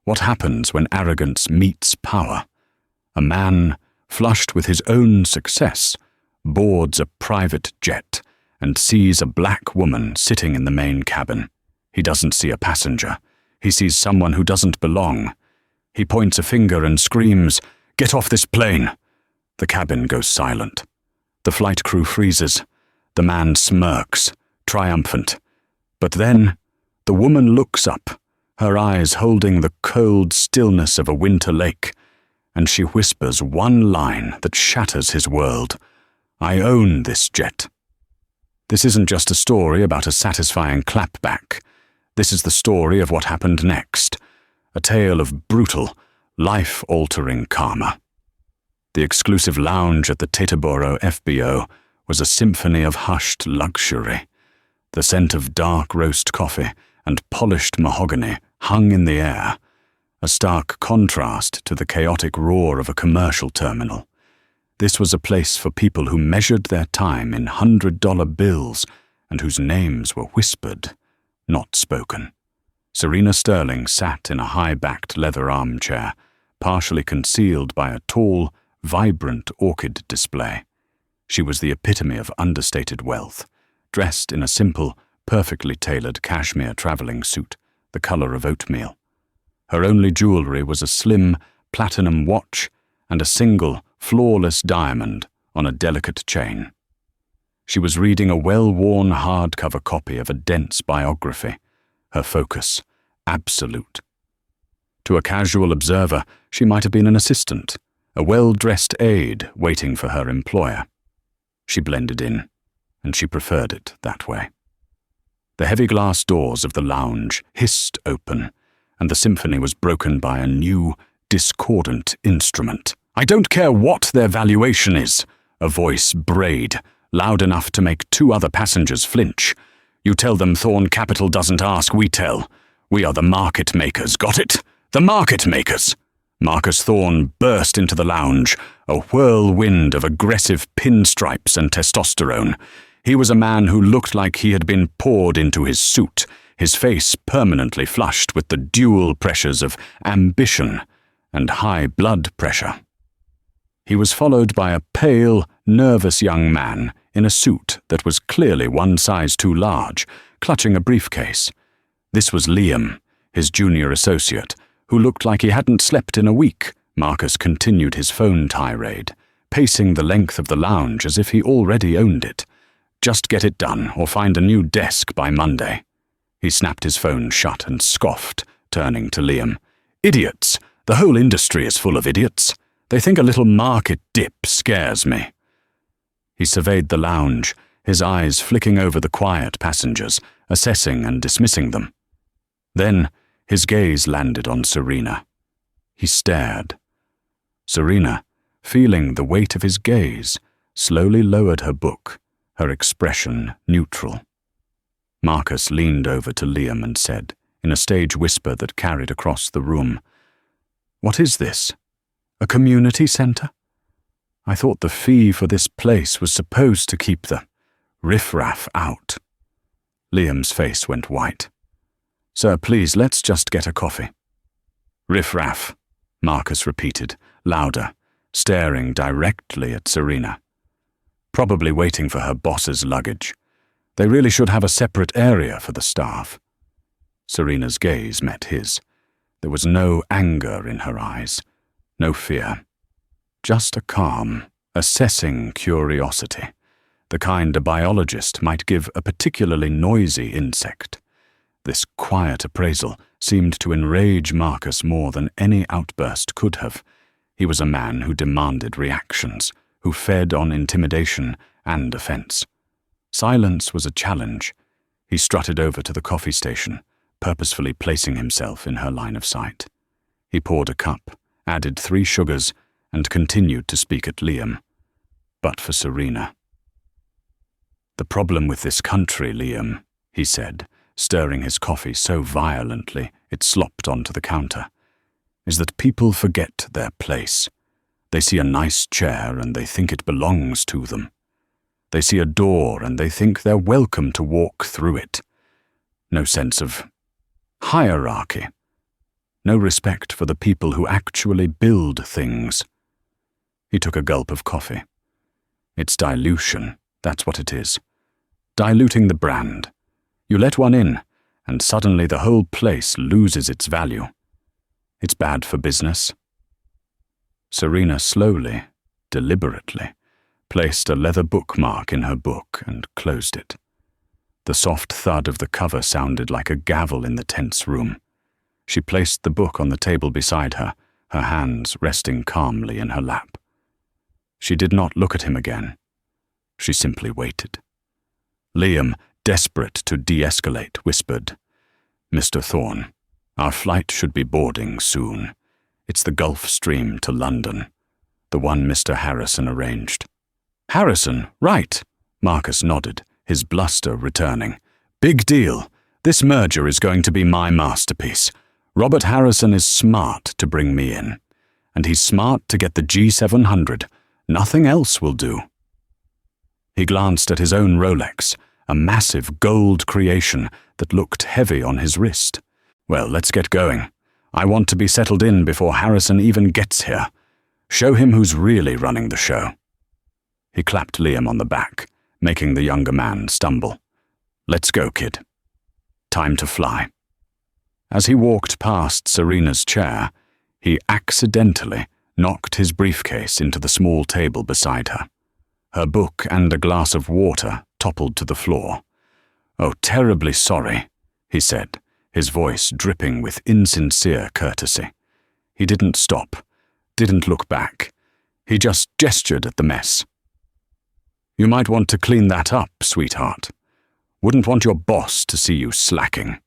What happens when arrogance meets power? A man, flushed with his own success, boards a private jet and sees a black woman sitting in the main cabin. He doesn't see a passenger. He sees someone who doesn't belong. He points a finger and screams, "Get off this plane!" The cabin goes silent. The flight crew freezes. The man smirks, triumphant. But then, the woman looks up, her eyes holding the cold stillness of a winter lake, and she whispers one line that shatters his world. "I own this jet." This isn't just a story about a satisfying clapback. This is the story of what happened next, a tale of brutal, life-altering karma. The exclusive lounge at the Teterboro FBO was a symphony of hushed luxury. The scent of dark roast coffee and polished mahogany hung in the air, a stark contrast to the chaotic roar of a commercial terminal. This was a place for people who measured their time in $100 bills and whose names were whispered, not spoken. Serena Sterling sat in a high-backed leather armchair, partially concealed by a tall, vibrant orchid display. She was the epitome of understated wealth, dressed in a simple, perfectly tailored cashmere traveling suit, the color of oatmeal. Her only jewelry was a slim, platinum watch and a single, flawless diamond on a delicate chain. She was reading a well-worn hardcover copy of a dense biography, her focus absolute. To a casual observer, she might have been an assistant, a well-dressed aide waiting for her employer. She blended in, and she preferred it that way. The heavy glass doors of the lounge hissed open, and the symphony was broken by a new, discordant instrument. "I don't care what their valuation is," a voice brayed, loud enough to make two other passengers flinch. "You tell them Thorn Capital doesn't ask, we tell. We are the market makers, got it? The market makers!" Marcus Thorn burst into the lounge, a whirlwind of aggressive pinstripes and testosterone. He was a man who looked like he had been poured into his suit, his face permanently flushed with the dual pressures of ambition and high blood pressure. He was followed by a pale, nervous young man in a suit that was clearly one size too large, clutching a briefcase. This was Liam, his junior associate, who looked like he hadn't slept in a week. Marcus continued his phone tirade, pacing the length of the lounge as if he already owned it. "Just get it done, or find a new desk by Monday." He snapped his phone shut and scoffed, turning to Liam. "Idiots! The whole industry is full of idiots. They think a little market dip scares me." He surveyed the lounge, his eyes flicking over the quiet passengers, assessing and dismissing them. Then, his gaze landed on Serena. He stared. Serena, feeling the weight of his gaze, slowly lowered her book, her expression neutral. Marcus leaned over to Liam and said, in a stage whisper that carried across the room, "What is this? A community center? I thought the fee for this place was supposed to keep the riffraff out." Liam's face went white. "Sir, please, let's just get a coffee." "Riffraff," Marcus repeated, louder, staring directly at Serena. Probably waiting for her boss's luggage. They really should have a separate area for the staff. Serena's gaze met his. There was no anger in her eyes, no fear. Just a calm, assessing curiosity, the kind a biologist might give a particularly noisy insect. This quiet appraisal seemed to enrage Marcus more than any outburst could have. He was a man who demanded reactions, who fed on intimidation and offense. Silence was a challenge. He strutted over to the coffee station, purposefully placing himself in her line of sight. He poured a cup, added 3 sugars, and continued to speak at Liam. But for Serena. "The problem with this country, Liam," he said, stirring his coffee so violently it slopped onto the counter, "is that people forget their place. They see a nice chair and they think it belongs to them. They see a door and they think they're welcome to walk through it. No sense of hierarchy. no respect for the people who actually build things. He took a gulp of coffee. It's dilution, that's what it is. Diluting the brand. You let one in, and suddenly the whole place loses its value. It's bad for business. Serena slowly, deliberately, placed a leather bookmark in her book and closed it. The soft thud of the cover sounded like a gavel in the tense room. She placed the book on the table beside her, her hands resting calmly in her lap. She did not look at him again. She simply waited. Liam, desperate to de-escalate, whispered, "Mr. Thorne, our flight should be boarding soon. It's the Gulf Stream to London, the one Mr. Harrison arranged." "Harrison, right," Marcus nodded, his bluster returning. "Big deal. This merger is going to be my masterpiece. Robert Harrison is smart to bring me in. And he's smart to get the G700. Nothing else will do." He glanced at his own Rolex, a massive gold creation that looked heavy on his wrist. "Well, let's get going. I want to be settled in before Harrison even gets here. Show him who's really running the show." He clapped Liam on the back, making the younger man stumble. "Let's go, kid. Time to fly." As he walked past Serena's chair, he accidentally knocked his briefcase into the small table beside her. Her book and a glass of water toppled to the floor. "Oh, terribly sorry," he said, his voice dripping with insincere courtesy. He didn't stop, didn't look back. He just gestured at the mess. "You might want to clean that up, sweetheart. Wouldn't want your boss to see you slacking."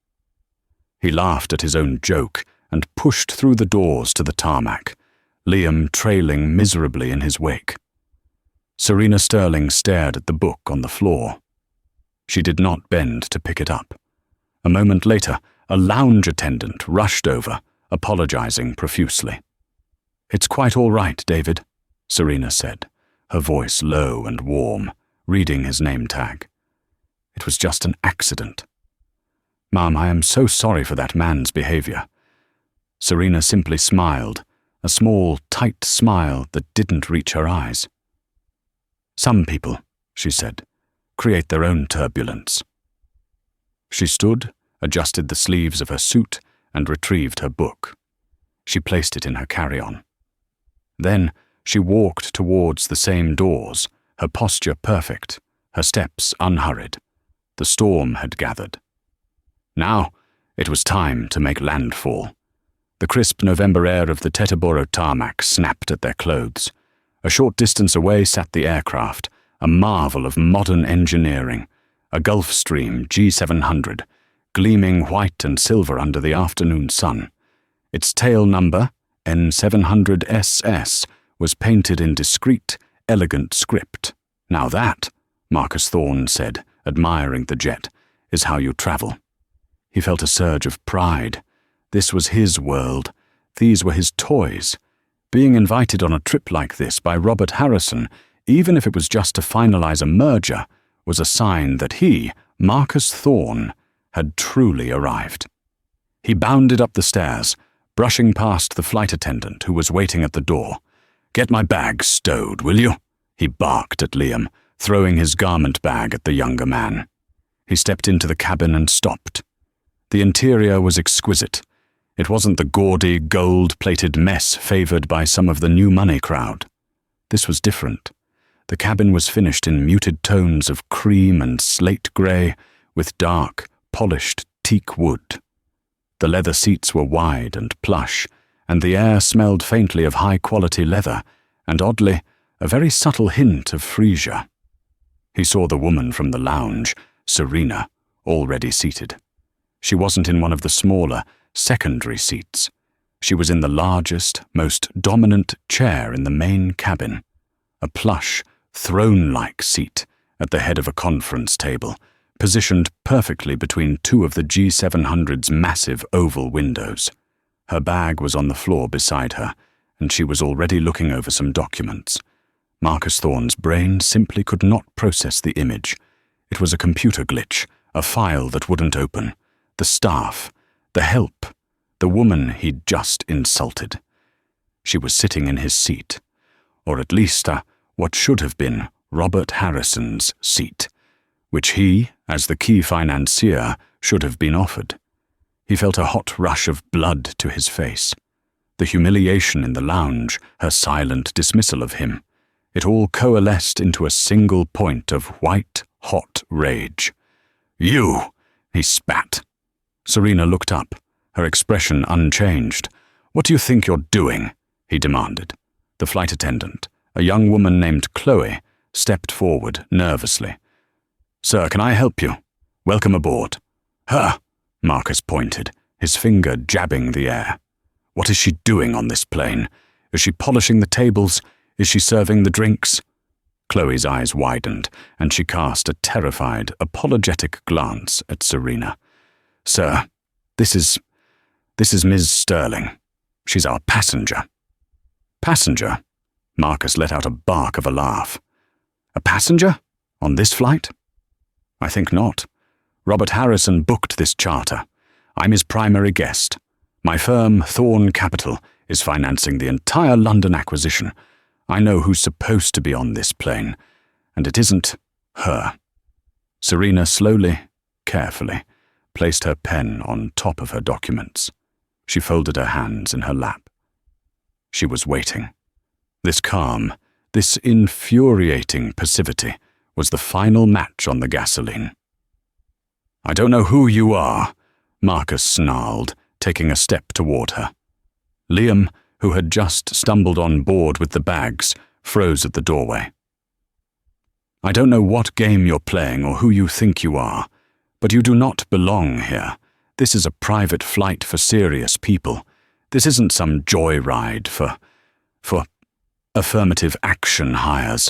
He laughed at his own joke and pushed through the doors to the tarmac, Liam trailing miserably in his wake. Serena Sterling stared at the book on the floor. She did not bend to pick it up. A moment later, a lounge attendant rushed over, apologizing profusely. "It's quite all right, David," Serena said, her voice low and warm, reading his name tag. "It was just an accident." "Ma'am, I am so sorry for that man's behavior." Serena simply smiled, a small, tight smile that didn't reach her eyes. "Some people," she said, "create their own turbulence." She stood, adjusted the sleeves of her suit, and retrieved her book. She placed it in her carry-on. Then she walked towards the same doors, her posture perfect, her steps unhurried. The storm had gathered. Now it was time to make landfall. The crisp November air of the Teterboro tarmac snapped at their clothes. A short distance away sat the aircraft, a marvel of modern engineering, a Gulfstream G700, gleaming white and silver under the afternoon sun. Its tail number, N700SS, was painted in discreet, elegant script. "Now that," Marcus Thorne said, admiring the jet, "is how you travel." He felt a surge of pride. This was his world. These were his toys. Being invited on a trip like this by Robert Harrison, even if it was just to finalize a merger, was a sign that he, Marcus Thorne, had truly arrived. He bounded up the stairs, brushing past the flight attendant who was waiting at the door. "Get my bag stowed, will you?" he barked at Liam, throwing his garment bag at the younger man. He stepped into the cabin and stopped. The interior was exquisite. It wasn't the gaudy, gold-plated mess favored by some of the new money crowd. This was different. The cabin was finished in muted tones of cream and slate grey, with dark, polished teak wood. The leather seats were wide and plush, and the air smelled faintly of high-quality leather, and oddly, a very subtle hint of freesia. He saw the woman from the lounge, Serena, already seated. She wasn't in one of the smaller, secondary seats. She was in the largest, most dominant chair in the main cabin, a plush, throne-like seat at the head of a conference table, positioned perfectly between two of the G700's massive oval windows. Her bag was on the floor beside her, and she was already looking over some documents. Marcus Thorne's brain simply could not process the image. It was a computer glitch, a file that wouldn't open. The staff, the help, the woman he'd just insulted. She was sitting in his seat, or at least what should have been Robert Harrison's seat, which he, as the key financier, should have been offered. He felt a hot rush of blood to his face. The humiliation in the lounge, her silent dismissal of him, it all coalesced into a single point of white-hot rage. "You!" he spat. Serena looked up, her expression unchanged. "What do you think you're doing?" he demanded. The flight attendant, a young woman named Chloe, stepped forward nervously. "Sir, can I help you? Welcome aboard." "Her," Marcus pointed, his finger jabbing the air. "What is she doing on this plane? Is she polishing the tables? Is she serving the drinks?" Chloe's eyes widened, and she cast a terrified, apologetic glance at Serena. "Sir, this is Ms. Sterling. She's our passenger." "Passenger?" Marcus let out a bark of a laugh. "A passenger? On this flight?" "I think not. Robert Harrison booked this charter. I'm his primary guest. My firm, Thorn Capital, is financing the entire London acquisition. I know who's supposed to be on this plane, and it isn't her." Serena slowly, carefully, placed her pen on top of her documents. She folded her hands in her lap. She was waiting. This calm, this infuriating passivity was the final match on the gasoline. "I don't know who you are," Marcus snarled, taking a step toward her. Liam, who had just stumbled on board with the bags, froze at the doorway. "I don't know what game you're playing or who you think you are, but you do not belong here. This is a private flight for serious people. This isn't some joyride for affirmative action hires."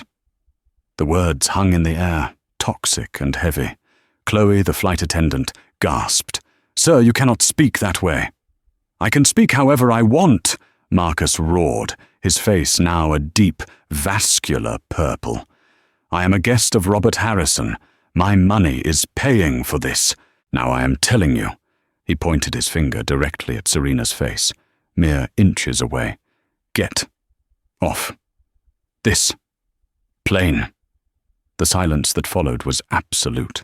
The words hung in the air, toxic and heavy. Chloe, the flight attendant, gasped. "Sir, you cannot speak that way." "I can speak however I want," Marcus roared, his face now a deep, vascular purple. "I am a guest of Robert Harrison. My money is paying for this. Now I am telling you." He pointed his finger directly at Serena's face, mere inches away. "Get off this plane." The silence that followed was absolute.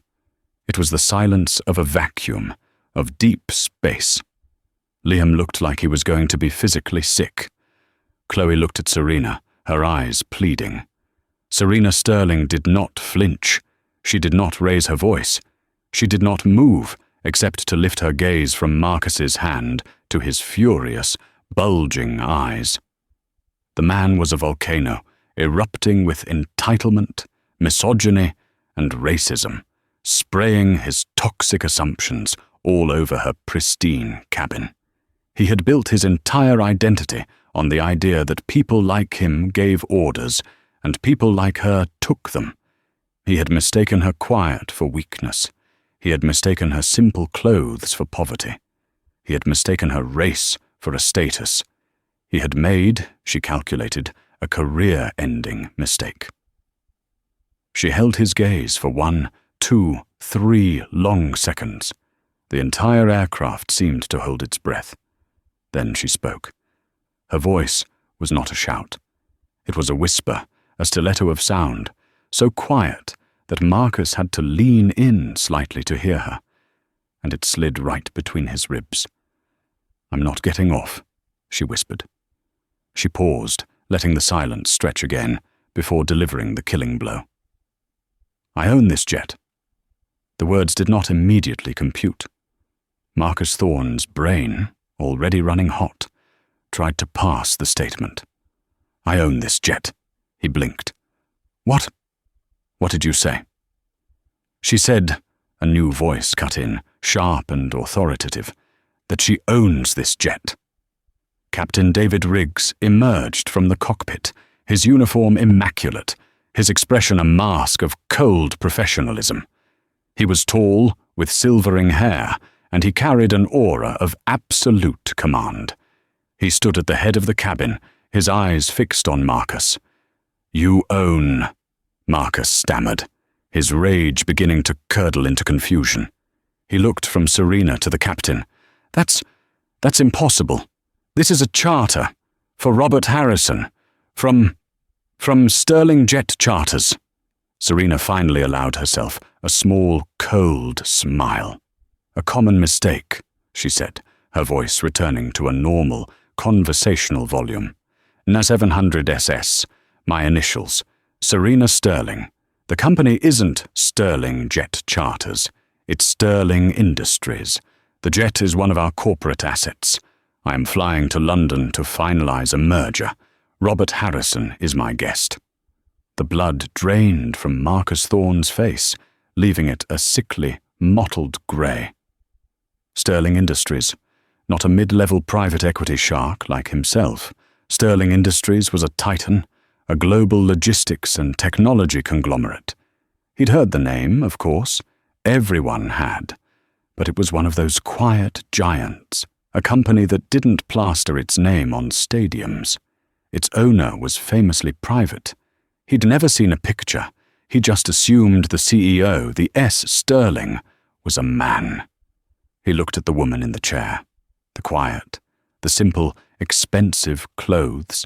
It was the silence of a vacuum, of deep space. Liam looked like he was going to be physically sick. Chloe looked at Serena, her eyes pleading. Serena Sterling did not flinch. She did not raise her voice. She did not move, except to lift her gaze from Marcus's hand to his furious, bulging eyes. The man was a volcano, erupting with entitlement, misogyny, and racism, spraying his toxic assumptions all over her pristine cabin. He had built his entire identity on the idea that people like him gave orders, and people like her took them. He had mistaken her quiet for weakness. He had mistaken her simple clothes for poverty. He had mistaken her race for a status. He had made, she calculated, a career-ending mistake. She held his gaze for 1, 2, 3 long seconds. The entire aircraft seemed to hold its breath. Then she spoke. Her voice was not a shout. It was a whisper, a stiletto of sound, so quiet that Marcus had to lean in slightly to hear her, and it slid right between his ribs. "I'm not getting off," she whispered. She paused, letting the silence stretch again, before delivering the killing blow. "I own this jet." The words did not immediately compute. Marcus Thorne's brain, already running hot, tried to pass the statement. "I own this jet," he blinked. "What? What did you say?" "She said," a new voice cut in, sharp and authoritative, "that she owns this jet." Captain David Riggs emerged from the cockpit, his uniform immaculate, his expression a mask of cold professionalism. He was tall, with silvering hair, and he carried an aura of absolute command. He stood at the head of the cabin, his eyes fixed on Marcus. "You own," Marcus stammered, his rage beginning to curdle into confusion. He looked from Serena to the captain. That's That's impossible. This is a charter. For Robert Harrison. From Sterling Jet Charters. Serena finally allowed herself a small, cold smile. A common mistake, she said, her voice returning to a normal, conversational volume. Na700 SS, my initials. Serena Sterling. The company isn't Sterling Jet Charters. It's Sterling Industries. The jet is one of our corporate assets. I am flying to London to finalize a merger. Robert Harrison is my guest. The blood drained from Marcus Thorne's face, leaving it a sickly, mottled grey. Sterling Industries. Not a mid-level private equity shark like himself. Sterling Industries was a titan, a global logistics and technology conglomerate. He'd heard the name, of course. Everyone had. But it was one of those quiet giants, a company that didn't plaster its name on stadiums. Its owner was famously private. He'd never seen a picture. He just assumed the CEO, the S. Sterling, was a man. He looked at the woman in the chair. The quiet, the simple, expensive clothes,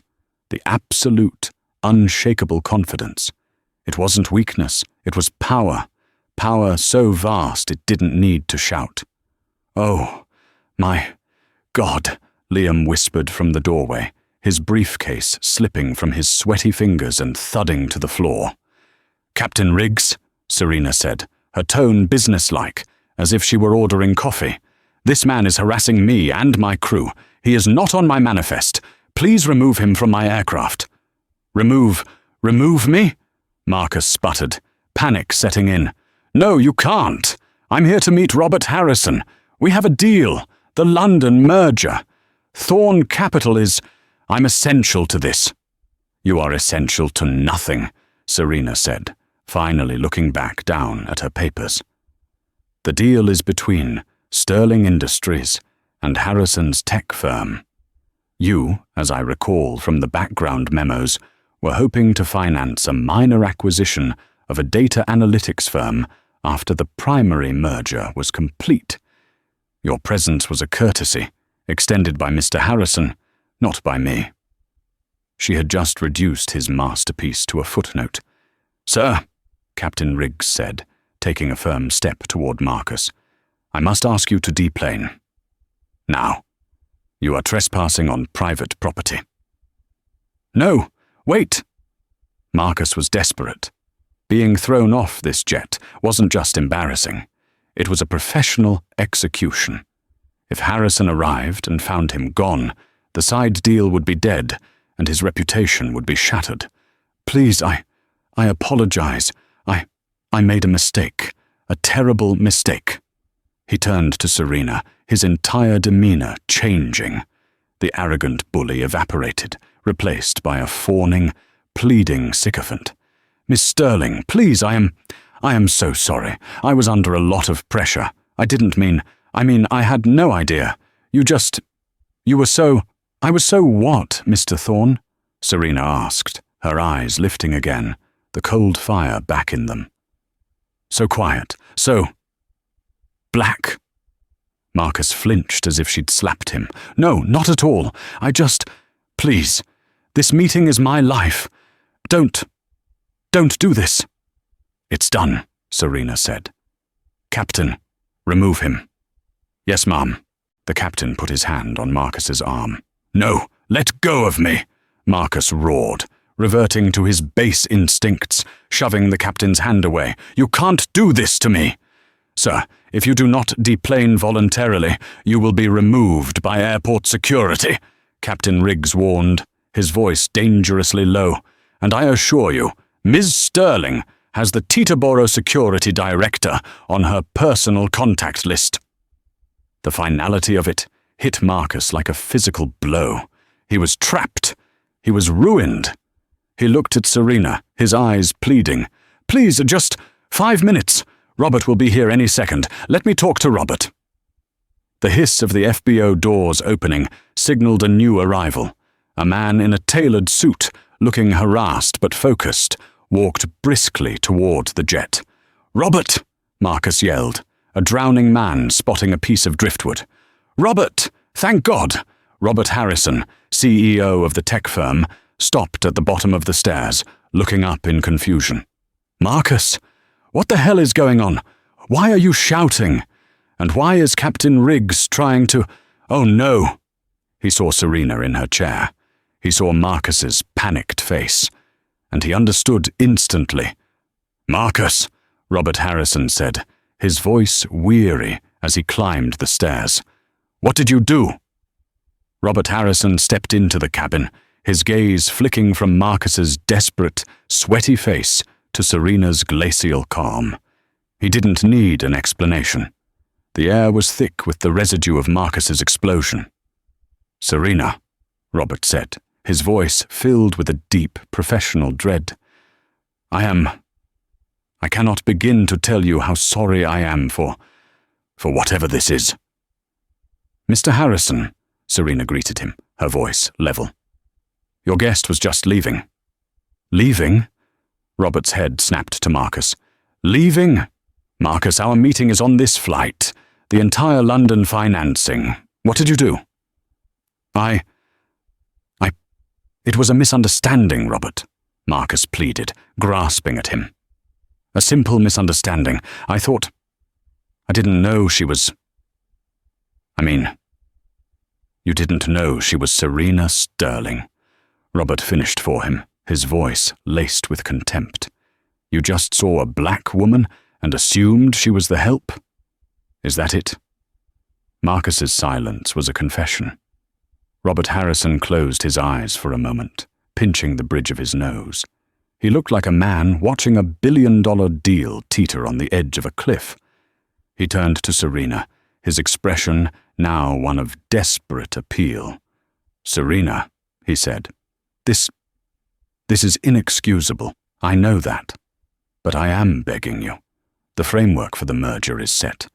the absolute, unshakable confidence. It wasn't weakness, it was power. Power so vast it didn't need to shout. "Oh, my God," Liam whispered from the doorway, his briefcase slipping from his sweaty fingers and thudding to the floor. "Captain Riggs," Serena said, her tone businesslike, as if she were ordering coffee. "This man is harassing me and my crew. He is not on my manifest. Please remove him from my aircraft." Remove me?" Marcus sputtered, panic setting in. "No, you can't. I'm here to meet Robert Harrison. We have a deal. The London merger. Thorne Capital is... I'm essential to this." "You are essential to nothing," Serena said, finally looking back down at her papers. "The deal is between Sterling Industries and Harrison's tech firm. You, as I recall from the background memos, were hoping to finance a minor acquisition of a data analytics firm after the primary merger was complete. Your presence was a courtesy, extended by Mr. Harrison, not by me." She had just reduced his masterpiece to a footnote. "Sir," Captain Riggs said, taking a firm step toward Marcus, "I must ask you to deplane. Now. You are trespassing on private property." "No, wait!" Marcus was desperate. Being thrown off this jet wasn't just embarrassing. It was a professional execution. If Harrison arrived and found him gone, the side deal would be dead and his reputation would be shattered. "Please, I apologize. I made a mistake. A terrible mistake." He turned to Serena, his entire demeanor changing. The arrogant bully evaporated, replaced by a fawning, pleading sycophant. "Miss Sterling, please, I am so sorry. I was under a lot of pressure. I had no idea. I was so what, Mr. Thorne?" Serena asked, her eyes lifting again, the cold fire back in them. "So quiet, so black." Marcus flinched as if she'd slapped him. "No, not at all. Please, this meeting is my life. Don't do this." "It's done," Serena said. "Captain, remove him." "Yes, ma'am." The captain put his hand on Marcus's arm. "No, let go of me," Marcus roared, reverting to his base instincts, shoving the captain's hand away. "You can't do this to me." "Sir, if you do not deplane voluntarily, you will be removed by airport security," Captain Riggs warned, his voice dangerously low. "And I assure you, Ms. Sterling has the Teterboro security director on her personal contact list." The finality of it hit Marcus like a physical blow. He was trapped. He was ruined. He looked at Serena, his eyes pleading. "Please, just 5 minutes. Robert will be here any second. Let me talk to Robert." The hiss of the FBO doors opening signaled a new arrival. A man in a tailored suit, looking harassed but focused, walked briskly toward the jet. "Robert!" Marcus yelled, a drowning man spotting a piece of driftwood. "Robert! Thank God! Robert Harrison, CEO of the tech firm, stopped at the bottom of the stairs, looking up in confusion. Marcus, what the hell is going on? Why are you shouting? And why is Captain Riggs trying to— Oh no! He saw Serena in her chair. He saw Marcus's panicked face. And he understood instantly. Marcus, Robert Harrison said, his voice weary as he climbed the stairs. What did you do? Robert Harrison stepped into the cabin, his gaze flicking from Marcus's desperate, sweaty face to Serena's glacial calm. He didn't need an explanation. The air was thick with the residue of Marcus's explosion. Serena, Robert said, his voice filled with a deep, professional dread. I cannot begin to tell you how sorry I am for whatever this is. Mr. Harrison, Serena greeted him, her voice level. Your guest was just leaving. Leaving? Robert's head snapped to Marcus. Leaving? Marcus, our meeting is on this flight. The entire London financing. What did you do? It was a misunderstanding, Robert, Marcus pleaded, grasping at him. A simple misunderstanding. I didn't know she was— you didn't know she was Serena Sterling. Robert finished for him, his voice laced with contempt. You just saw a black woman and assumed she was the help? Is that it? Marcus's silence was a confession. Robert Harrison closed his eyes for a moment, pinching the bridge of his nose. He looked like a man watching a billion-dollar deal teeter on the edge of a cliff. He turned to Serena, his expression now one of desperate appeal. Serena, he said, this is inexcusable. I know that. But I am begging you. The framework for the merger is set.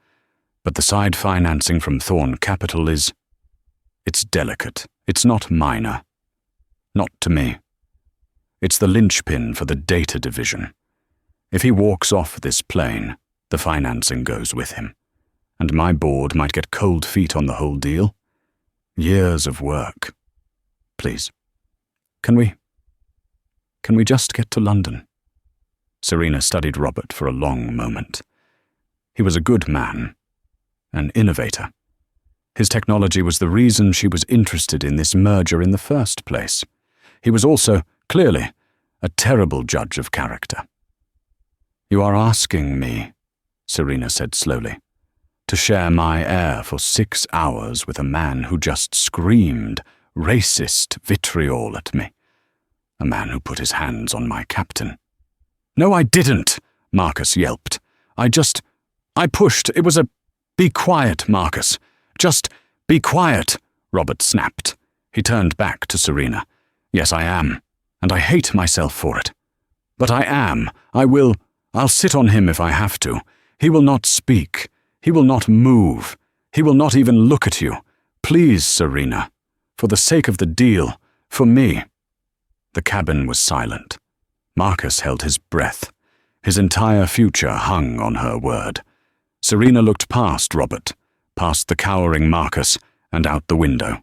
But the side financing from Thorn Capital it's delicate. It's not minor. Not to me. It's the linchpin for the data division. If he walks off this plane, the financing goes with him. And my board might get cold feet on the whole deal. Years of work. Please, can we just get to London? Serena studied Robert for a long moment. He was a good man, an innovator. His technology was the reason she was interested in this merger in the first place. He was also, clearly, a terrible judge of character. You are asking me, Serena said slowly, to share my air for 6 hours with a man who just screamed racist vitriol at me. A man who put his hands on my captain. No, I didn't, Marcus yelped. I pushed. It was a— Be quiet, Marcus. Just be quiet, Robert snapped. He turned back to Serena. Yes, I am, and I hate myself for it. But I am. I'll sit on him if I have to. He will not speak. He will not move. He will not even look at you. Please, Serena. For the sake of the deal. For me. The cabin was silent. Marcus held his breath. His entire future hung on her word. Serena looked past Robert, past the cowering Marcus, and out the window.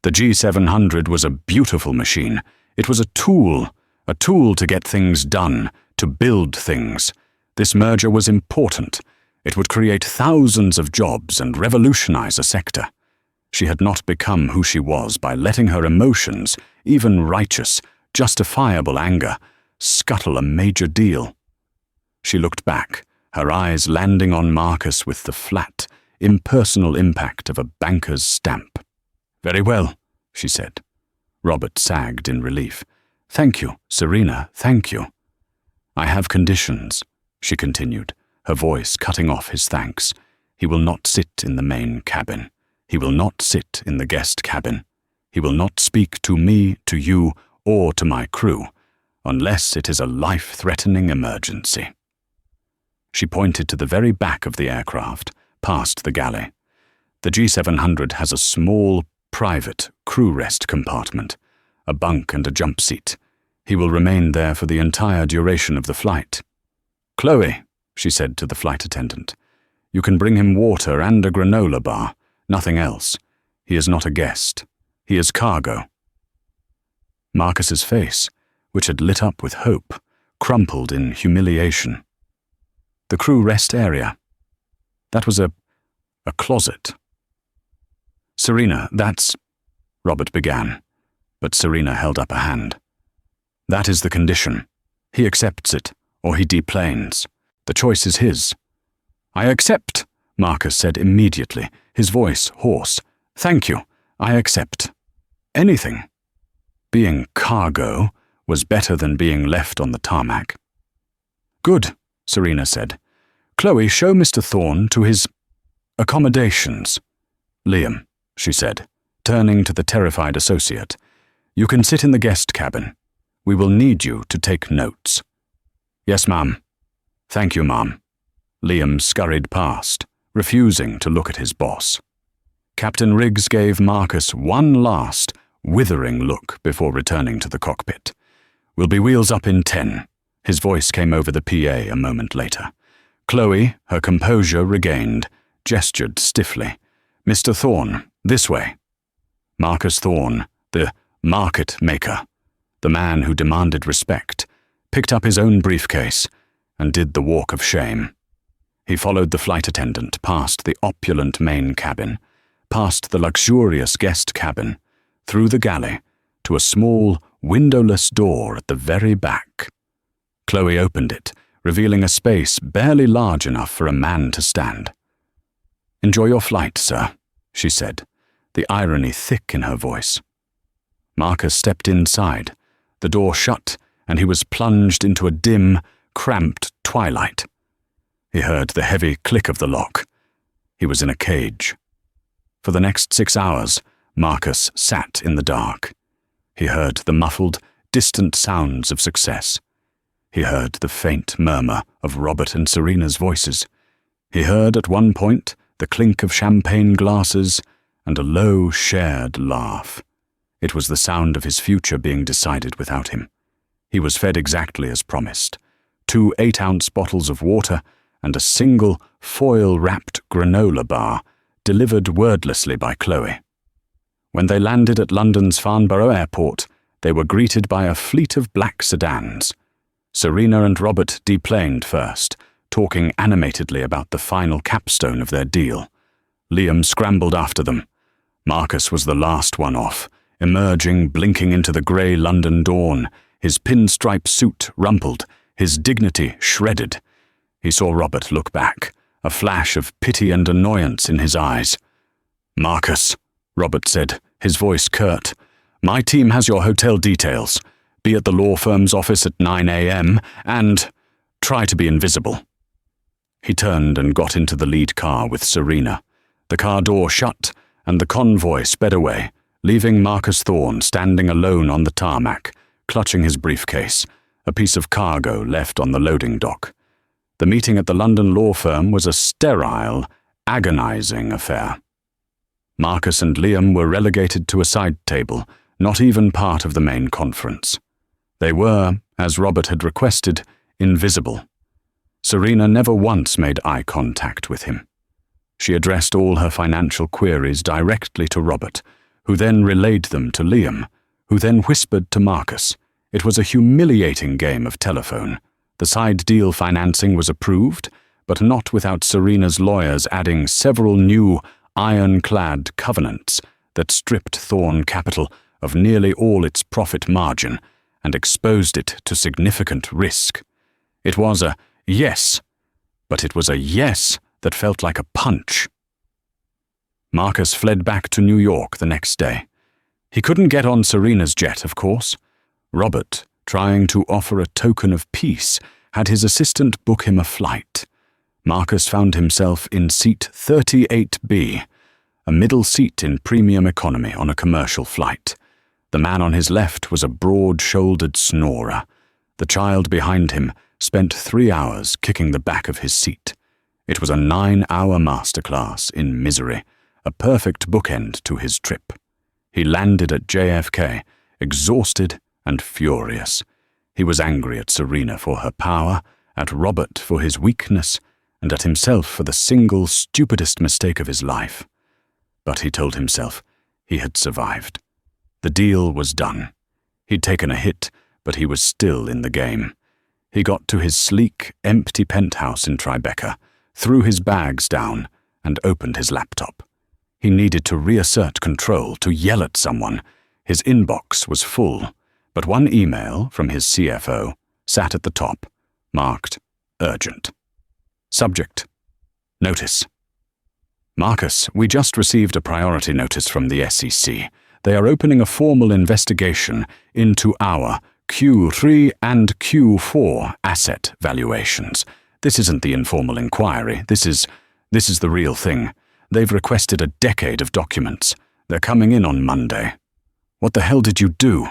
The G700 was a beautiful machine. It was a tool to get things done, to build things. This merger was important. It would create thousands of jobs and revolutionize a sector. She had not become who she was by letting her emotions, even righteous, justifiable anger, scuttle a major deal. She looked back, her eyes landing on Marcus with the flat, impersonal impact of a banker's stamp. Very well, she said. Robert sagged in relief. Thank you, Serena, thank you. I have conditions, she continued, her voice cutting off his thanks. He will not sit in the main cabin. He will not sit in the guest cabin. He will not speak to me, to you, or to my crew, unless it is a life-threatening emergency. She pointed to the very back of the aircraft, past the galley. The G700 has a small, private crew rest compartment, a bunk and a jump seat. He will remain there for the entire duration of the flight. Chloe, she said to the flight attendant, you can bring him water and a granola bar, nothing else. He is not a guest. He is cargo. Marcus's face, which had lit up with hope, crumpled in humiliation. The crew rest area. That was a closet. Serena, that's... Robert began, but Serena held up a hand. That is the condition. He accepts it, or he deplanes. The choice is his. I accept, Marcus said immediately, his voice hoarse. Thank you. I accept. Anything. Being cargo was better than being left on the tarmac. Good, Serena said. Chloe, show Mr. Thorne to his accommodations. Liam, she said, turning to the terrified associate, you can sit in the guest cabin. We will need you to take notes. Yes, ma'am. Thank you, ma'am. Liam scurried past, refusing to look at his boss. Captain Riggs gave Marcus one last, withering look before returning to the cockpit. We'll be wheels up in 10. His voice came over the PA a moment later. Chloe, her composure regained, gestured stiffly. Mr. Thorne, this way. Marcus Thorne, the market maker, the man who demanded respect, picked up his own briefcase and did the walk of shame. He followed the flight attendant past the opulent main cabin, past the luxurious guest cabin, through the galley, to a small, windowless door at the very back. Chloe opened it, revealing a space barely large enough for a man to stand. Enjoy your flight, sir, she said, the irony thick in her voice. Marcus stepped inside. The door shut, and he was plunged into a dim, cramped twilight. He heard the heavy click of the lock. He was in a cage. For the next 6 hours, Marcus sat in the dark. He heard the muffled, distant sounds of success. He heard the faint murmur of Robert and Serena's voices. He heard at one point the clink of champagne glasses and a low, shared laugh. It was the sound of his future being decided without him. He was fed exactly as promised. 2 8-ounce bottles of water and a single foil-wrapped granola bar delivered wordlessly by Chloe. When they landed at London's Farnborough Airport, they were greeted by a fleet of black sedans. Serena and Robert deplaned first, talking animatedly about the final capstone of their deal. Liam scrambled after them. Marcus was the last one off, emerging, blinking into the grey London dawn, his pinstripe suit rumpled, his dignity shredded. He saw Robert look back, a flash of pity and annoyance in his eyes. Marcus, Robert said, his voice curt, my team has your hotel details. Be at the law firm's office at 9 a.m. and try to be invisible. He turned and got into the lead car with Serena. The car door shut, and the convoy sped away, leaving Marcus Thorne standing alone on the tarmac, clutching his briefcase, a piece of cargo left on the loading dock. The meeting at the London law firm was a sterile, agonizing affair. Marcus and Liam were relegated to a side table, not even part of the main conference. They were, as Robert had requested, invisible. Serena never once made eye contact with him. She addressed all her financial queries directly to Robert, who then relayed them to Liam, who then whispered to Marcus. It was a humiliating game of telephone. The side deal financing was approved, but not without Serena's lawyers adding several new ironclad covenants that stripped Thorne Capital of nearly all its profit margin and exposed it to significant risk. It was a yes, but it was a yes that felt like a punch. Marcus fled back to New York the next day. He couldn't get on Serena's jet, of course. Robert, trying to offer a token of peace, had his assistant book him a flight. Marcus found himself in seat 38B, a middle seat in premium economy on a commercial flight. The man on his left was a broad-shouldered snorer. The child behind him spent 3 hours kicking the back of his seat. It was a 9-hour masterclass in misery, a perfect bookend to his trip. He landed at JFK, exhausted and furious. He was angry at Serena for her power, at Robert for his weakness, and at himself for the single stupidest mistake of his life. But he told himself He had survived. The deal was done. He'd taken a hit, but he was still in the game. He got to his sleek, empty penthouse in Tribeca, threw his bags down, and opened his laptop. He needed to reassert control, to yell at someone. His inbox was full, but one email from his CFO sat at the top, marked urgent. Subject: Notice. Marcus, we just received a priority notice from the SEC. They are opening a formal investigation into our Q3 and Q4 asset valuations. This isn't the informal inquiry. This is the real thing. They've requested a decade of documents. They're coming in on Monday. What the hell did you do?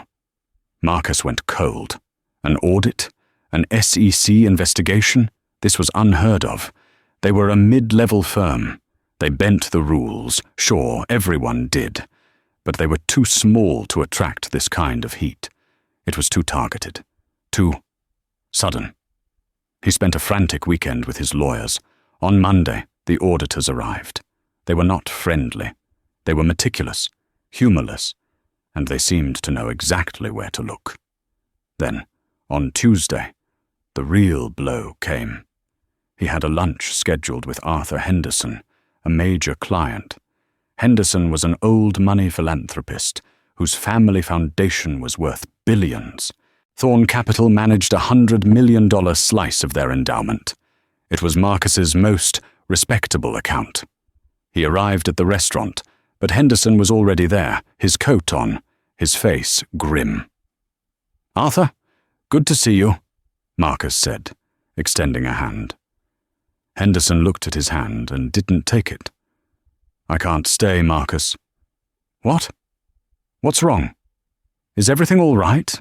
Marcus went cold. An audit? An SEC investigation? This was unheard of. They were a mid-level firm. They bent the rules. Sure, everyone did. But they were too small to attract this kind of heat. It was too targeted. Too sudden. He spent a frantic weekend with his lawyers. On Monday, the auditors arrived. They were not friendly. They were meticulous, humorless, and they seemed to know exactly where to look. Then, on Tuesday, the real blow came. He had a lunch scheduled with Arthur Henderson, a major client. Henderson was an old money philanthropist whose family foundation was worth billions. Thorn Capital managed a $100 million slice of their endowment. It was Marcus's most respectable account. He arrived at the restaurant, but Henderson was already there, his coat on, his face grim. "Arthur, good to see you," Marcus said, extending a hand. Henderson looked at his hand and didn't take it. "I can't stay, Marcus." "What? What's wrong? Is everything all right?"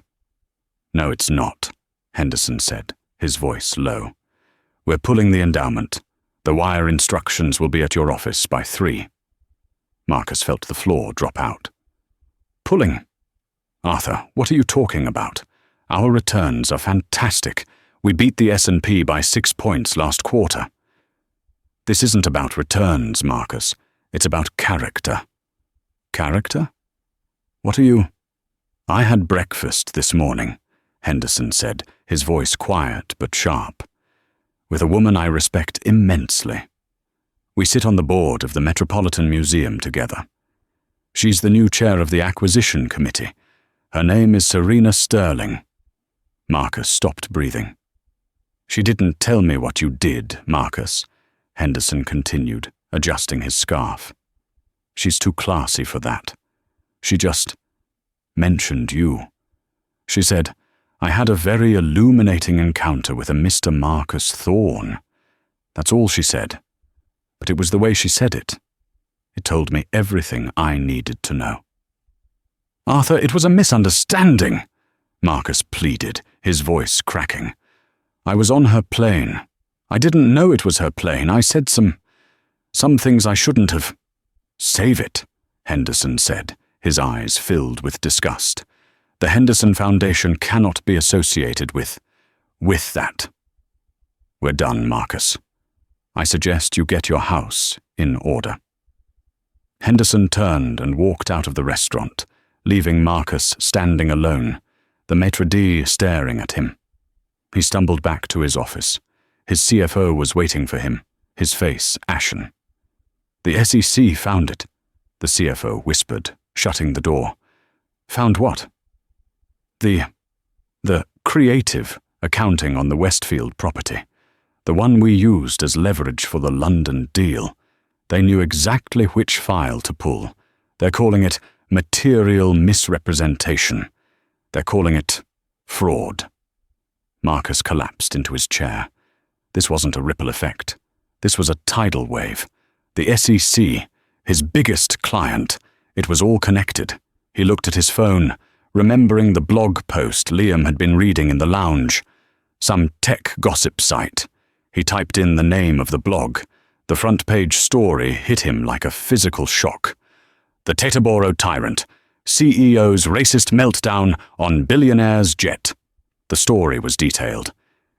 "No, it's not," Henderson said, his voice low. "We're pulling the endowment. The wire instructions will be at your office by 3. Marcus felt the floor drop out. "Pulling? Arthur, what are you talking about? Our returns are fantastic. We beat the S&P by 6 points last quarter." "This isn't about returns, Marcus. It's about character." "Character? What are you—" "I had breakfast this morning," Henderson said, his voice quiet but sharp, "with a woman I respect immensely. We sit on the board of the Metropolitan Museum together. She's the new chair of the Acquisition Committee. Her name is Serena Sterling." Marcus stopped breathing. "She didn't tell me what you did, Marcus," Henderson continued, adjusting his scarf. "She's too classy for that. She just mentioned you. She said, 'I had a very illuminating encounter with a Mr. Marcus Thorne.' That's all she said. But it was the way she said it. It told me everything I needed to know." "Arthur, it was a misunderstanding," Marcus pleaded, his voice cracking. "I was on her plane. I didn't know it was her plane. I said some things I shouldn't have." "Save it," Henderson said, his eyes filled with disgust. "The Henderson Foundation cannot be associated with that. We're done, Marcus. I suggest you get your house in order." Henderson turned and walked out of the restaurant, leaving Marcus standing alone, the maitre d' staring at him. He stumbled back to his office. His CFO was waiting for him, his face ashen. "The SEC found it," the CFO whispered, shutting the door. "Found what?" The creative accounting on the Westfield property. The one we used as leverage for the London deal. They knew exactly which file to pull. They're calling it material misrepresentation. They're calling it fraud. Marcus collapsed into his chair. This wasn't a ripple effect. This was a tidal wave. The SEC, his biggest client, it was all connected. He looked at his phone, remembering the blog post Liam had been reading in the lounge. Some tech gossip site. He typed in the name of the blog. The front page story hit him like a physical shock. "The Teterboro Tyrant. CEO's racist meltdown on billionaire's jet." The story was detailed.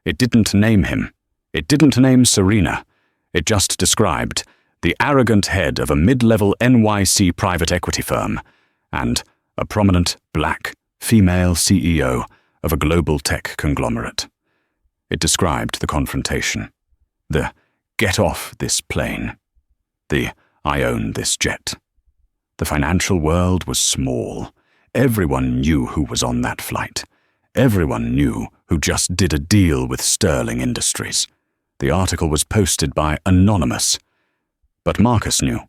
It didn't name him. It didn't name Serena. It just described the arrogant head of a mid-level NYC private equity firm, and a prominent black female CEO of a global tech conglomerate. It described the confrontation. The "get off this plane." The "I own this jet." The financial world was small. Everyone knew who was on that flight. Everyone knew who just did a deal with Sterling Industries. The article was posted by Anonymous. But Marcus knew.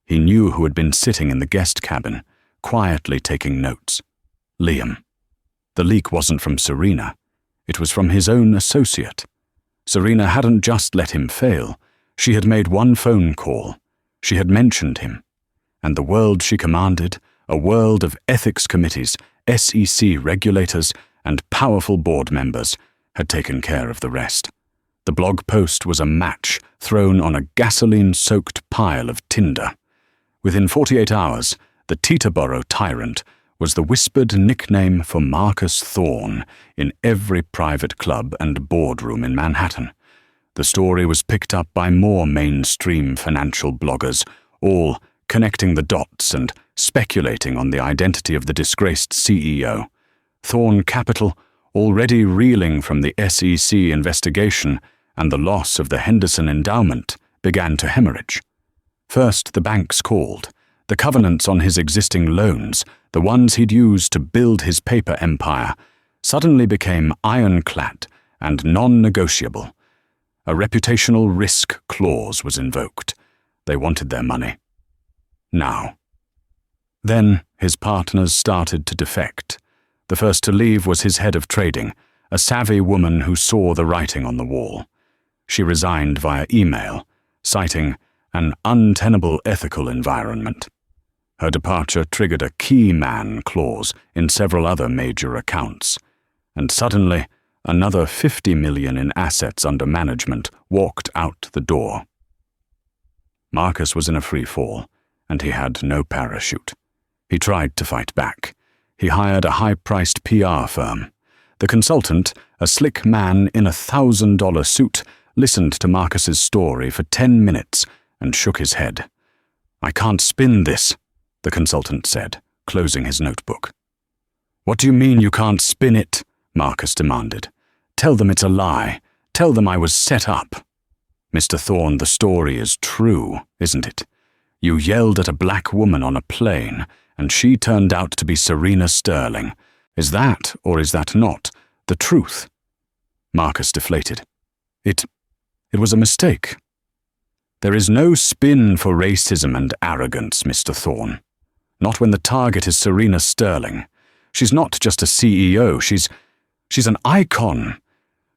He knew who had been sitting in the guest cabin, quietly taking notes. Liam. The leak wasn't from Serena. It was from his own associate. Serena hadn't just let him fail. She had made one phone call. She had mentioned him. And the world she commanded, a world of ethics committees, SEC regulators, and powerful board members, had taken care of the rest. The blog post was a match thrown on a gasoline-soaked pile of tinder. Within 48 hours, the Teterboro tyrant was the whispered nickname for Marcus Thorne in every private club and boardroom in Manhattan. The story was picked up by more mainstream financial bloggers, all connecting the dots and speculating on the identity of the disgraced CEO. Thorne Capital, already reeling from the SEC investigation and the loss of the Henderson endowment, began to hemorrhage. First, the banks called. The covenants on his existing loans, the ones he'd used to build his paper empire, suddenly became ironclad and non-negotiable. A reputational risk clause was invoked. They wanted their money. Now. Then his partners started to defect. The first to leave was his head of trading, a savvy woman who saw the writing on the wall. She resigned via email, citing an untenable ethical environment. Her departure triggered a key man clause in several other major accounts, and suddenly another $50 million in assets under management walked out the door. Marcus was in a free fall, and he had no parachute. He tried to fight back. He hired a high-priced PR firm. The consultant, a slick man in a $1,000 suit, listened to Marcus's story for 10 minutes and shook his head. "I can't spin this," the consultant said, closing his notebook. "What do you mean you can't spin it?" Marcus demanded. "Tell them it's a lie. Tell them I was set up." "Mr. Thorne, the story is true, isn't it? You yelled at a black woman on a plane, and she turned out to be Serena Sterling. Is that, or is that not, the truth?" Marcus deflated. It was a mistake. "There is no spin for racism and arrogance, Mr. Thorne. Not when the target is Serena Sterling. She's not just a CEO, she's an icon.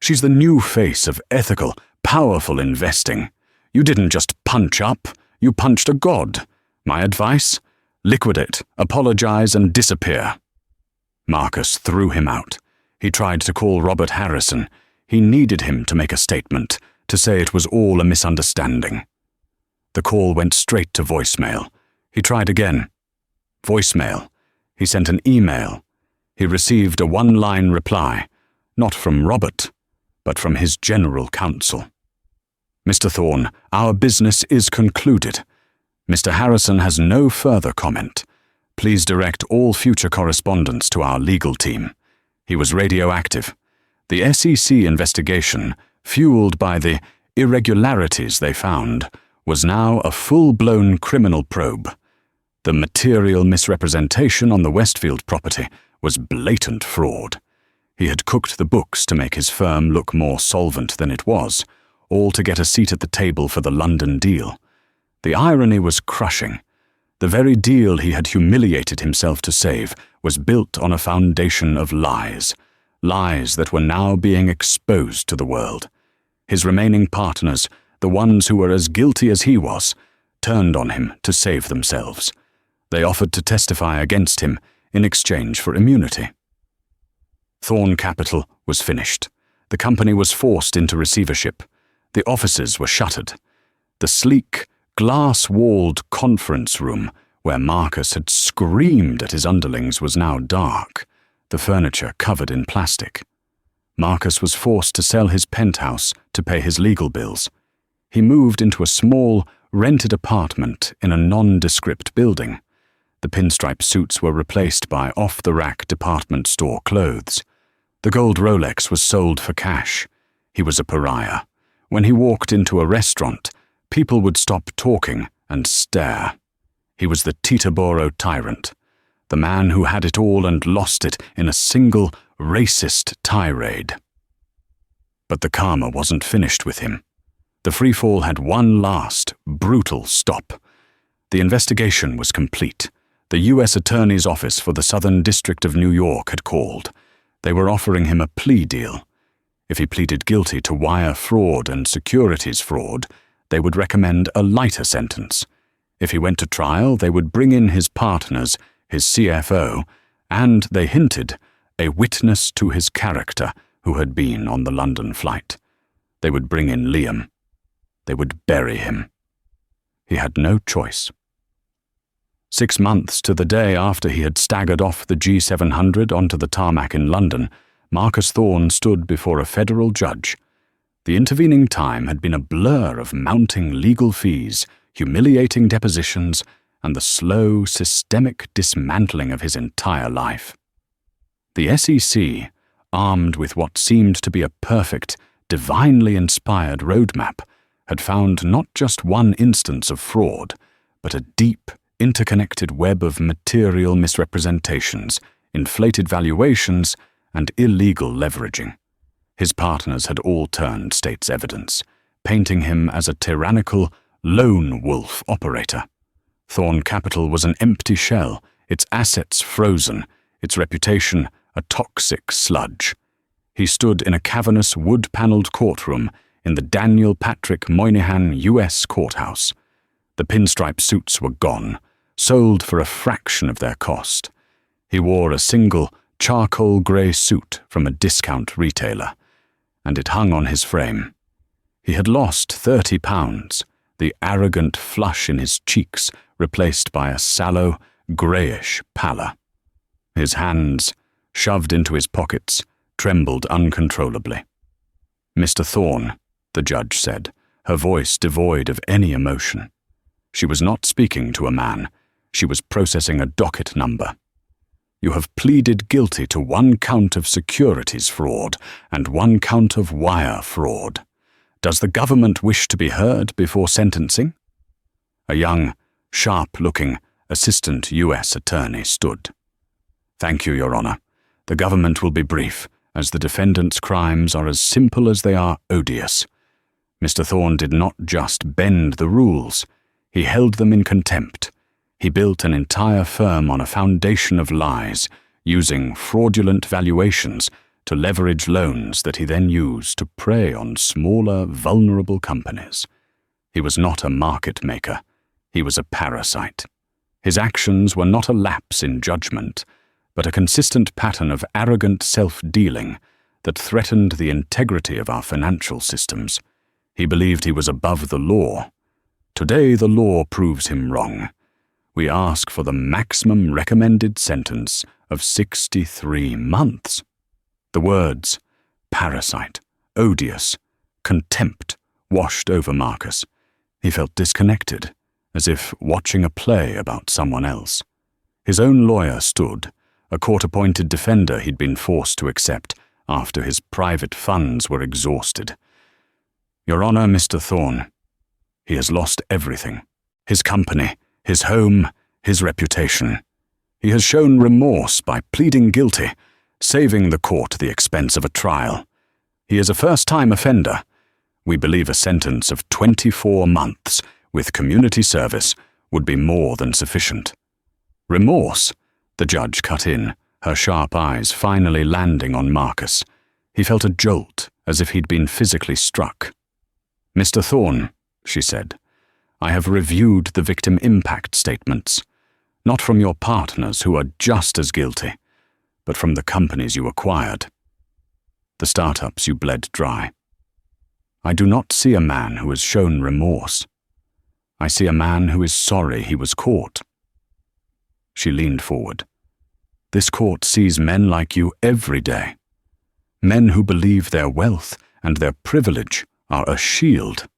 She's the new face of ethical, powerful investing. You didn't just punch up, you punched a god. My advice? Liquidate, apologize, and disappear." Marcus threw him out. He tried to call Robert Harrison. He needed him to make a statement, to say it was all a misunderstanding. The call went straight to voicemail. He tried again. Voicemail. He sent an email. He received a one-line reply, not from Robert, but from his general counsel. "Mr. Thorne, our business is concluded. Mr. Harrison has no further comment. Please direct all future correspondence to our legal team. He was radioactive. The SEC investigation, fueled by the irregularities they found, was now a full-blown criminal probe. The material misrepresentation on the Westfield property was blatant fraud. He had cooked the books to make his firm look more solvent than it was, all to get a seat at the table for the London deal. The irony was crushing. The very deal he had humiliated himself to save was built on a foundation of lies, lies that were now being exposed to the world. His remaining partners, the ones who were as guilty as he was, turned on him to save themselves. They offered to testify against him in exchange for immunity. Thorne Capital was finished. The company was forced into receivership. The offices were shuttered. The sleek, glass-walled conference room where Marcus had screamed at his underlings was now dark, the furniture covered in plastic. Marcus was forced to sell his penthouse to pay his legal bills. He moved into a small, rented apartment in a nondescript building. The pinstripe suits were replaced by off-the-rack department store clothes. The gold Rolex was sold for cash. He was a pariah. When he walked into a restaurant, people would stop talking and stare. He was the Teterboro tyrant, the man who had it all and lost it in a single racist tirade. But the karma wasn't finished with him. The freefall had one last, brutal stop. The investigation was complete. The U.S. Attorney's Office for the Southern District of New York had called. They were offering him a plea deal. If he pleaded guilty to wire fraud and securities fraud, they would recommend a lighter sentence. If he went to trial, they would bring in his partners, his CFO, and, they hinted, a witness to his character who had been on the London flight. They would bring in Liam. They would bury him. He had no choice. 6 months to the day after he had staggered off the G700 onto the tarmac in London, Marcus Thorne stood before a federal judge. The intervening time had been a blur of mounting legal fees, humiliating depositions, and the slow, systemic dismantling of his entire life. The SEC, armed with what seemed to be a perfect, divinely inspired roadmap, had found not just one instance of fraud, but a deep, interconnected web of material misrepresentations, inflated valuations, and illegal leveraging. His partners had all turned state's evidence, painting him as a tyrannical, lone wolf operator. Thorne Capital was an empty shell, its assets frozen, its reputation a toxic sludge. He stood in a cavernous wood-paneled courtroom in the Daniel Patrick Moynihan U.S. courthouse. The pinstripe suits were gone, sold for a fraction of their cost. He wore a single charcoal grey suit from a discount retailer, and it hung on his frame. He had lost 30 pounds, the arrogant flush in his cheeks replaced by a sallow, greyish pallor. His hands, shoved into his pockets, trembled uncontrollably. "Mr. Thorne," the judge said, her voice devoid of any emotion. She was not speaking to a man. She was processing a docket number. "You have pleaded guilty to 1 count of securities fraud and 1 count of wire fraud. Does the government wish to be heard before sentencing?" A young, sharp-looking, assistant U.S. attorney stood. "Thank you, Your Honor. The government will be brief, as the defendant's crimes are as simple as they are odious." Mr. Thorne did not just bend the rules. He held them in contempt. He built an entire firm on a foundation of lies, using fraudulent valuations to leverage loans that he then used to prey on smaller, vulnerable companies. He was not a market maker. He was a parasite. His actions were not a lapse in judgment, but a consistent pattern of arrogant self-dealing that threatened the integrity of our financial systems. He believed he was above the law. Today the law proves him wrong. We ask for the maximum recommended sentence of 63 months. The words, parasite, odious, contempt, washed over Marcus. He felt disconnected, as if watching a play about someone else. His own lawyer stood, a court-appointed defender he'd been forced to accept after his private funds were exhausted. "Your Honor, Mr. Thorne, he has lost everything. His company, his home, his reputation. He has shown remorse by pleading guilty, saving the court the expense of a trial. He is a first-time offender. We believe a sentence of 24 months with community service would be more than sufficient." "Remorse?" the judge cut in, her sharp eyes finally landing on Marcus. He felt a jolt, as if he'd been physically struck. "Mr. Thorne," she said, "I have reviewed the victim impact statements, not from your partners who are just as guilty, but from the companies you acquired, the startups you bled dry. I do not see a man who has shown remorse. I see a man who is sorry he was caught." She leaned forward. "This court sees men like you every day. Men who believe their wealth and their privilege are a shield.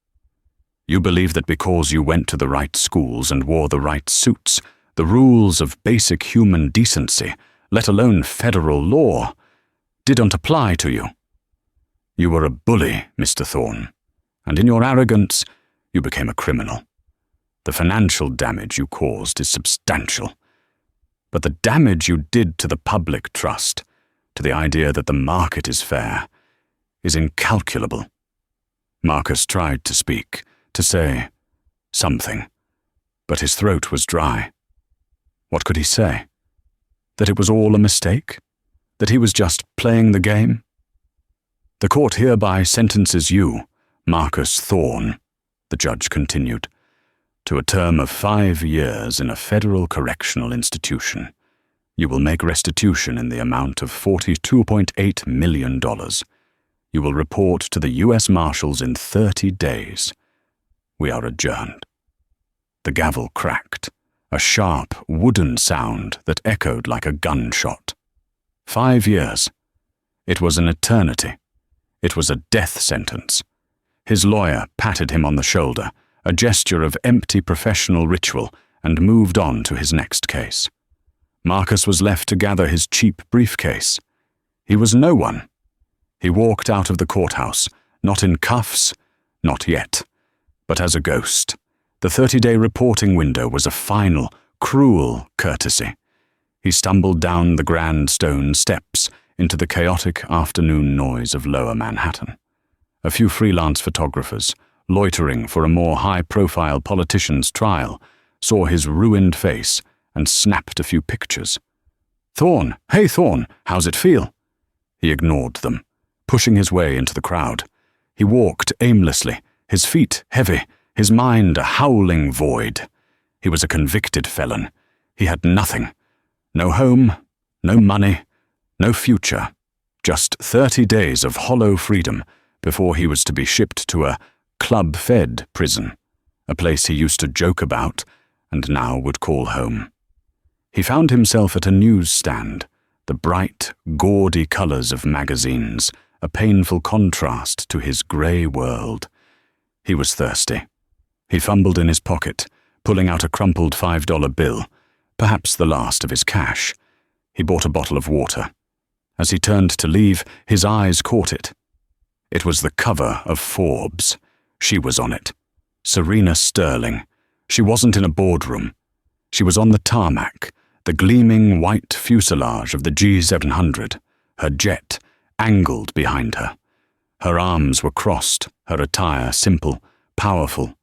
You believe that because you went to the right schools and wore the right suits, the rules of basic human decency, let alone federal law, didn't apply to you. You were a bully, Mr. Thorne, and in your arrogance, you became a criminal. The financial damage you caused is substantial, but the damage you did to the public trust, to the idea that the market is fair, is incalculable. Marcus tried to speak, to say something, but his throat was dry. What could he say? That it was all a mistake? That he was just playing the game? The court hereby sentences you, Marcus Thorne, the judge continued, to a term of 5 years in a federal correctional institution. You will make restitution in the amount of $42.8 million. You will report to the U.S. Marshals in 30 days. We are adjourned. The gavel cracked, a sharp, wooden sound that echoed like a gunshot. 5 years. It was an eternity. It was a death sentence. His lawyer patted him on the shoulder, a gesture of empty professional ritual, and moved on to his next case. Marcus was left to gather his cheap briefcase. He was no one. He walked out of the courthouse, not in cuffs, not yet, but as a ghost. The 30-day reporting window was a final, cruel courtesy. He stumbled down the grand stone steps into the chaotic afternoon noise of Lower Manhattan. A few freelance photographers, loitering for a more high-profile politician's trial, saw his ruined face and snapped a few pictures. "Thorne, hey Thorne, how's it feel?" He ignored them, pushing his way into the crowd. He walked aimlessly, his feet heavy, his mind a howling void. He was a convicted felon. He had nothing. No home, no money, no future. Just 30 days of hollow freedom before he was to be shipped to a club-fed prison, a place he used to joke about and now would call home. He found himself at a newsstand, the bright, gaudy colors of magazines, a painful contrast to his grey world. He was thirsty. He fumbled in his pocket, pulling out a crumpled $5 bill, perhaps the last of his cash. He bought a bottle of water. As he turned to leave, his eyes caught it. It was the cover of Forbes. She was on it. Serena Sterling. She wasn't in a boardroom. She was on the tarmac, the gleaming white fuselage of the G700, her jet angled behind her. Her arms were crossed, her attire simple, powerful.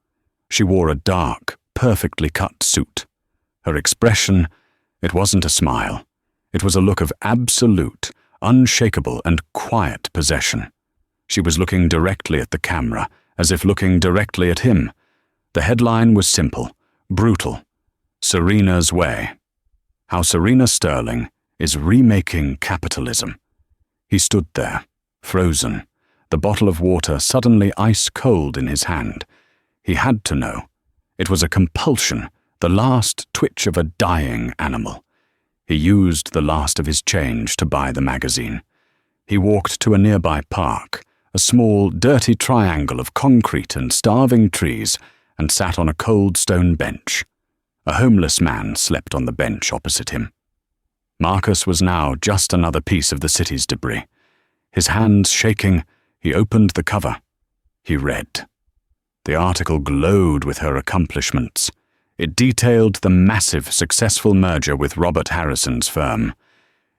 She wore a dark, perfectly cut suit. Her expression, it wasn't a smile. It was a look of absolute, unshakable and quiet possession. She was looking directly at the camera, as if looking directly at him. The headline was simple, brutal. Serena's Way. How Serena Sterling is remaking capitalism. He stood there, frozen, the bottle of water suddenly ice-cold in his hand. He had to know. It was a compulsion, the last twitch of a dying animal. He used the last of his change to buy the magazine. He walked to a nearby park, a small, dirty triangle of concrete and starving trees, and sat on a cold stone bench. A homeless man slept on the bench opposite him. Marcus was now just another piece of the city's debris. His hands shaking, he opened the cover. He read. The article glowed with her accomplishments. It detailed the massive, successful merger with Robert Harrison's firm.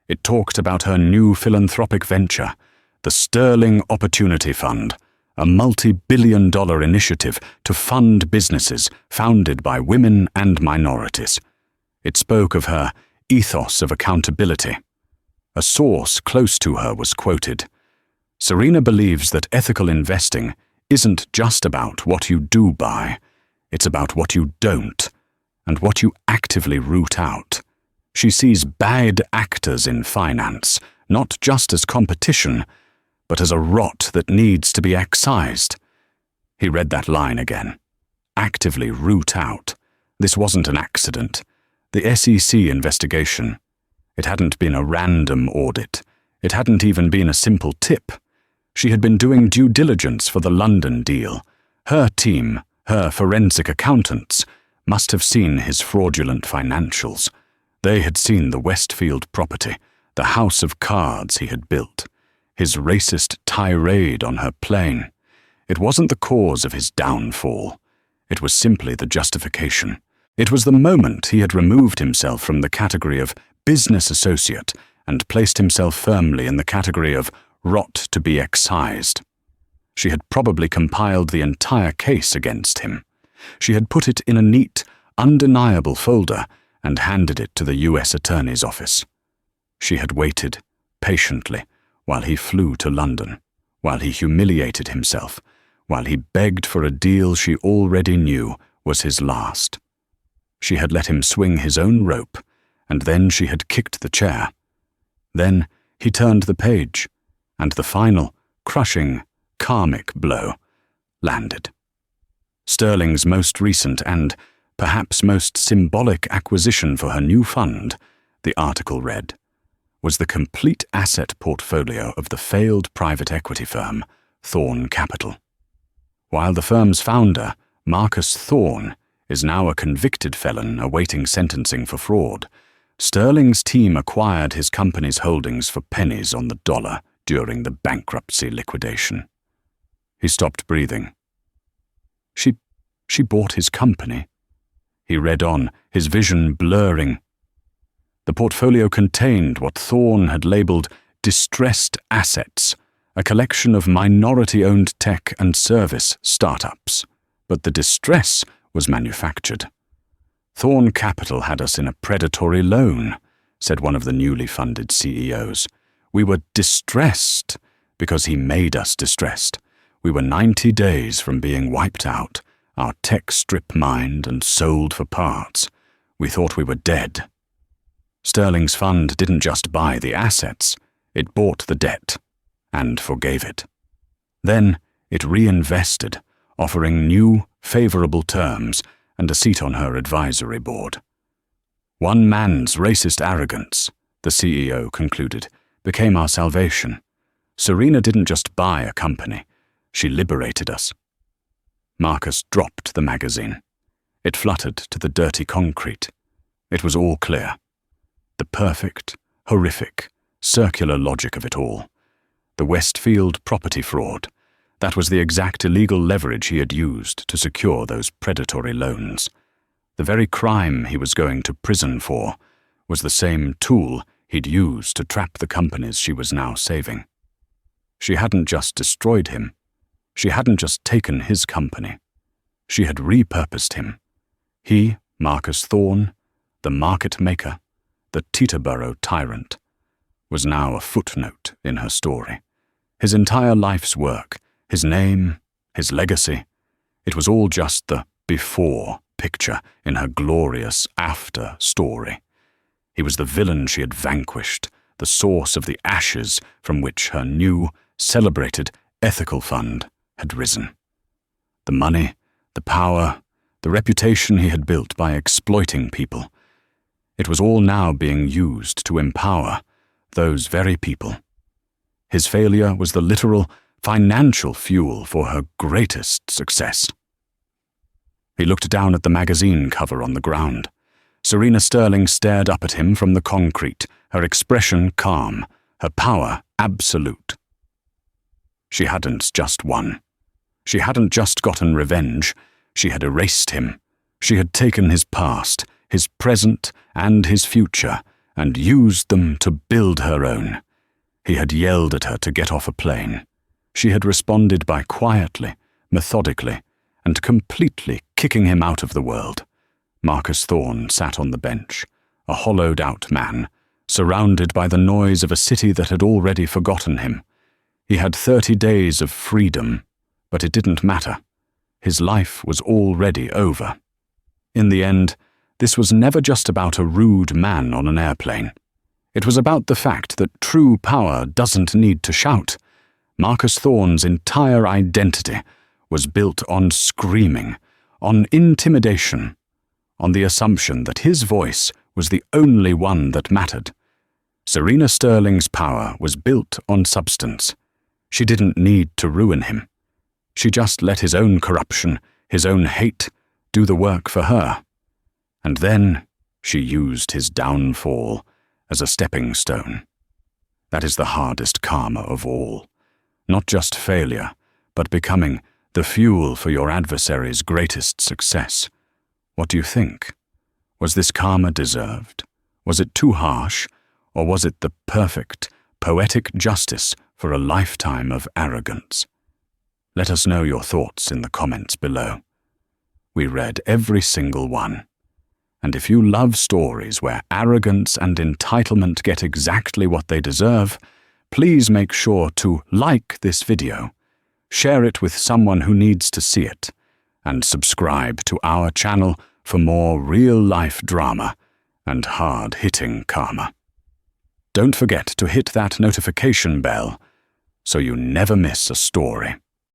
It talked about her new philanthropic venture, the Sterling Opportunity Fund, a multi-billion-dollar initiative to fund businesses founded by women and minorities. It spoke of her ethos of accountability. A source close to her was quoted. Serena believes that ethical investing isn't just about what you do buy, it's about what you don't, and what you actively root out. She sees bad actors in finance, not just as competition, but as a rot that needs to be excised. He read that line again. Actively root out. This wasn't an accident. The SEC investigation. It hadn't been a random audit. It hadn't even been a simple tip. She had been doing due diligence for the London deal. Her team Her forensic accountants must have seen his fraudulent financials. They had seen the Westfield property, the house of cards he had built, his racist tirade on her plane. It wasn't the cause of his downfall. It was simply the justification. It was the moment he had removed himself from the category of business associate and placed himself firmly in the category of rot to be excised. She had probably compiled the entire case against him. She had put it in a neat, undeniable folder and handed it to the U.S. Attorney's office. She had waited, patiently, while he flew to London, while he humiliated himself, while he begged for a deal she already knew was his last. She had let him swing his own rope, and then she had kicked the chair. Then he turned the page, and the final, crushing, karmic blow landed. Sterling's most recent and perhaps most symbolic acquisition for her new fund, the article read, was the complete asset portfolio of the failed private equity firm, Thorne Capital. While the firm's founder, Marcus Thorne, is now a convicted felon awaiting sentencing for fraud, Sterling's team acquired his company's holdings for pennies on the dollar during the bankruptcy liquidation. He stopped breathing. She bought his company. He read on, his vision blurring. The portfolio contained what Thorne had labeled distressed assets, a collection of minority-owned tech and service startups. But the distress was manufactured. Thorne Capital had us in a predatory loan, said one of the newly funded CEOs. We were distressed because he made us distressed. We were 90 days from being wiped out, our tech strip-mined and sold for parts. We thought we were dead. Sterling's fund didn't just buy the assets, it bought the debt and forgave it. Then it reinvested, offering new, favorable terms and a seat on her advisory board. One man's racist arrogance, the CEO concluded, became our salvation. Serena didn't just buy a company, she liberated us. Marcus dropped the magazine. It fluttered to the dirty concrete. It was all clear. The perfect, horrific, circular logic of it all. The Westfield property fraud. That was the exact illegal leverage he had used to secure those predatory loans. The very crime he was going to prison for was the same tool he'd used to trap the companies she was now saving. She hadn't just destroyed him. She hadn't just taken his company. She had repurposed him. He, Marcus Thorne, the market maker, the Teterboro tyrant, was now a footnote in her story. His entire life's work, his name, his legacy, it was all just the before picture in her glorious after story. He was the villain she had vanquished, the source of the ashes from which her new, celebrated, ethical fund had risen. The money, the power, the reputation he had built by exploiting people, it was all now being used to empower those very people. His failure was the literal, financial fuel for her greatest success. He looked down at the magazine cover on the ground. Serena Sterling stared up at him from the concrete, her expression calm, her power absolute. She hadn't just won. She hadn't just gotten revenge. She had erased him. She had taken his past, his present, and his future, and used them to build her own. He had yelled at her to get off a plane. She had responded by quietly, methodically, and completely kicking him out of the world. Marcus Thorne sat on the bench, a hollowed-out man, surrounded by the noise of a city that had already forgotten him. He had 30 days of freedom, but it didn't matter. His life was already over. In the end, this was never just about a rude man on an airplane. It was about the fact that true power doesn't need to shout. Marcus Thorne's entire identity was built on screaming, on intimidation, on the assumption that his voice was the only one that mattered. Serena Sterling's power was built on substance. She didn't need to ruin him. She just let his own corruption, his own hate, do the work for her. And then she used his downfall as a stepping stone. That is the hardest karma of all. Not just failure, but becoming the fuel for your adversary's greatest success. What do you think? Was this karma deserved? Was it too harsh? Or was it the perfect, poetic justice for a lifetime of arrogance? Let us know your thoughts in the comments below. We read every single one. And if you love stories where arrogance and entitlement get exactly what they deserve, please make sure to like this video, share it with someone who needs to see it, and subscribe to our channel for more real-life drama and hard-hitting karma. Don't forget to hit that notification bell so you never miss a story.